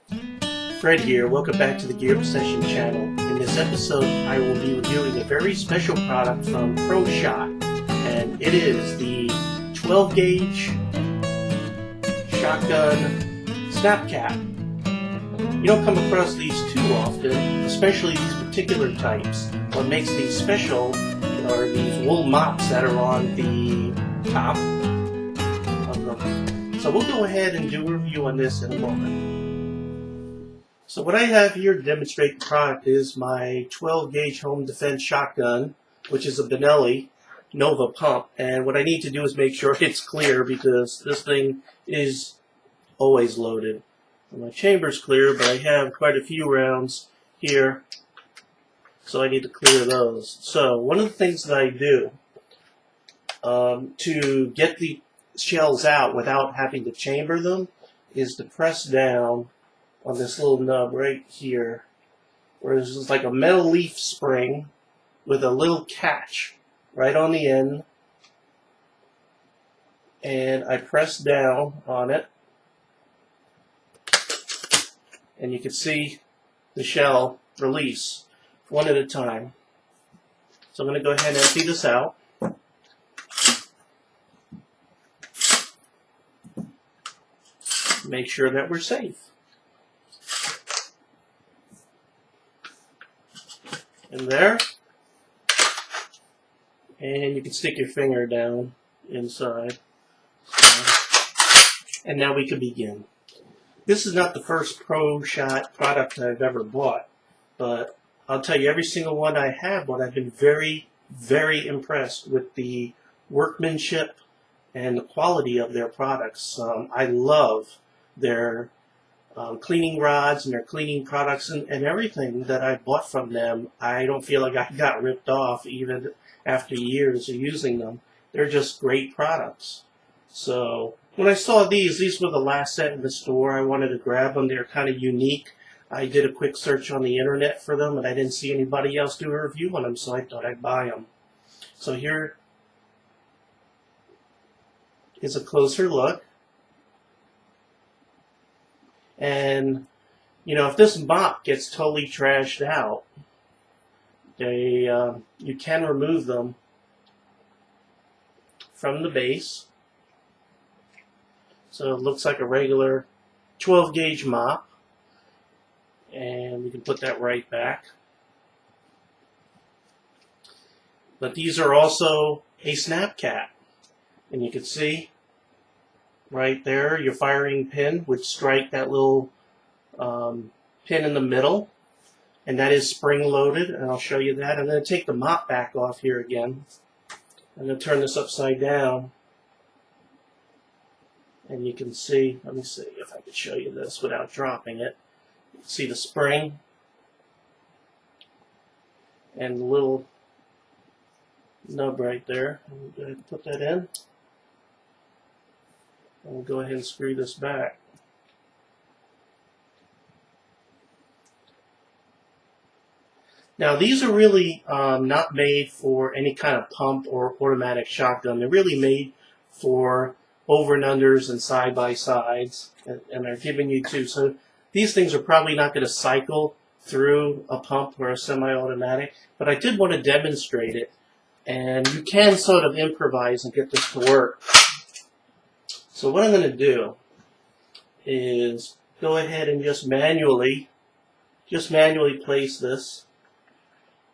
Fred here, welcome back to the Gear Obsession channel. In this episode, I will be reviewing a very special product from ProShot, and it is the 12 gauge shotgun snap cap. You don't come across these too often, especially these particular types. What makes these special are these wool mops that are on the top of them. So we'll go ahead and do a review on this in a moment. So what I have here to demonstrate the product is my 12 gauge home defense shotgun, which is a Benelli Nova pump. And what I need to do is make sure it's clear because this thing is always loaded. My chamber's clear, but I have quite a few rounds here, so I need to clear those. So one of the things that I do to get the shells out without having to chamber them is to press down on this little nub right here, where there's just like a metal leaf spring with a little catch right on the end, and I press down on it, and you can see the shell release one at a time. So I'm going to go ahead and empty this out. Make sure that we're safe. In there, and you can stick your finger down inside, and now we can begin. This is not the first ProShot product I've ever bought, but I'll tell you, every single one I have bought, I've been very, very impressed with the workmanship and the quality of their products. I love their cleaning rods and their cleaning products and everything that I bought from them. I don't feel like I got ripped off even after years of using them. They're just great products. So when I saw these were the last set in the store. I wanted to grab them. They're kind of unique. I did a quick search on the internet for them, and I didn't see anybody else do a review on them, so I thought I'd buy them. So here is a closer look. And, you know, if this mop gets totally trashed out, you can remove them from the base. So it looks like a regular 12 gauge mop. And we can put that right back. But these are also a snap cap. And you can see right there, your firing pin would strike that little pin in the middle, and that is spring-loaded, and I'll show you that. I'm going to take the mop back off here again. I'm going to turn this upside down, and you can see, let me see if I can show you this without dropping it. You can see the spring and the little nub right there. I'm going to put that in. We'll go ahead and screw this back. Now these are really not made for any kind of pump or automatic shotgun. They're really made for over and unders and side by sides, and they're giving you two. So these things are probably not going to cycle through a pump or a semi-automatic, but I did want to demonstrate it, and you can sort of improvise and get this to work. So what I'm going to do is go ahead and just manually place this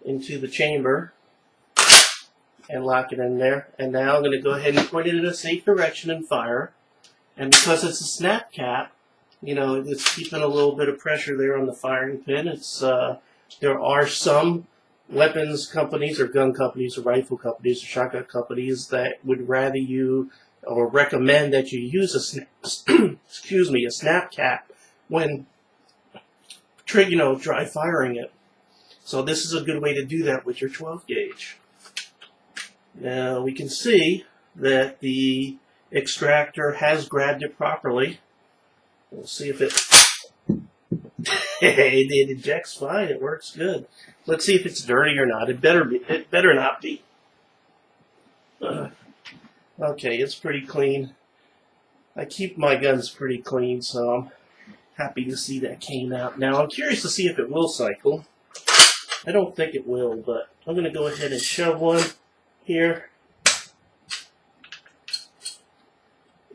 into the chamber and lock it in there. And now I'm going to go ahead and point it in a safe direction and fire. And because it's a snap cap, you know, it's keeping a little bit of pressure there on the firing pin. It's there are some weapons companies or gun companies or rifle companies or shotgun companies that would rather you or recommend that you use a snap cap when dry firing it. So this is a good way to do that with your 12 gauge. Now we can see that the extractor has grabbed it properly. We'll see if it it ejects fine. It works good. Let's see if it's dirty or not. It better be. It better not be. Okay, it's pretty clean. I keep my guns pretty clean, so I'm happy to see that came out. Now I'm curious to see if it will cycle. I don't think it will, but I'm going to go ahead and shove one here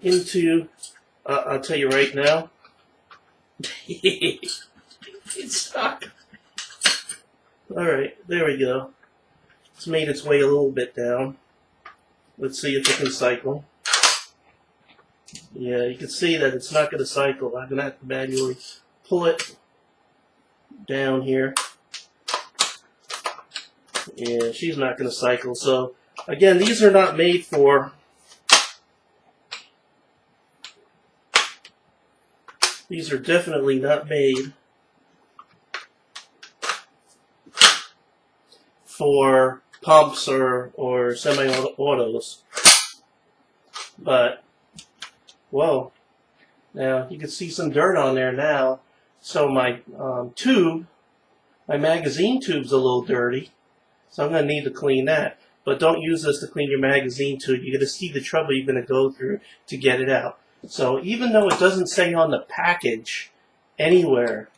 into, I'll tell you right now, it's stuck. Alright, there we go. It's made its way a little bit down. Let's see if it can cycle. Yeah, you can see that it's not going to cycle. I'm going to have to manually pull it down here. Yeah, she's not going to cycle. So, again, these are not made for... These are definitely not made for pumps or semi-autos. But, whoa. Now, you can see some dirt on there now. So my tube, my magazine tube's a little dirty. So I'm going to need to clean that. But don't use this to clean your magazine tube. You're going to see the trouble you're going to go through to get it out. So even though it doesn't say on the package anywhere,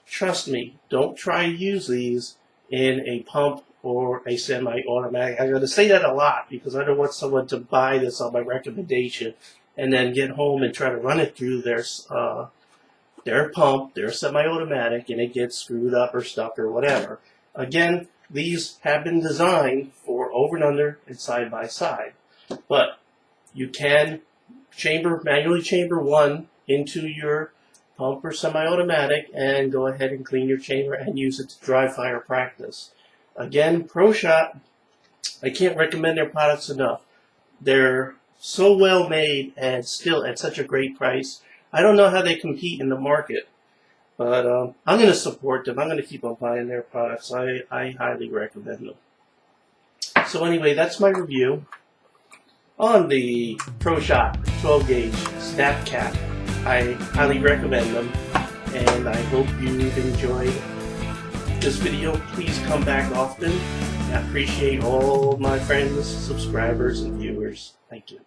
trust me, don't try to use these in a pump or a semi-automatic. I'm going to say that a lot because I don't want someone to buy this on my recommendation and then get home and try to run it through their pump, their semi-automatic, and it gets screwed up or stuck or whatever. Again, these have been designed for over and under and side by side. But you can manually chamber one into your pump or semi-automatic and go ahead and clean your chamber and use it to dry fire practice. Again, ProShot, I can't recommend their products enough. They're so well made and still at such a great price. I don't know how they compete in the market, but I'm going to support them. I'm going to keep on buying their products. I highly recommend them. So anyway, that's my review on the ProShot 12 gauge snap cap. I highly recommend them, and I hope you've enjoyed this video. Please come back often. I appreciate all my friends, subscribers, and viewers. Thank you.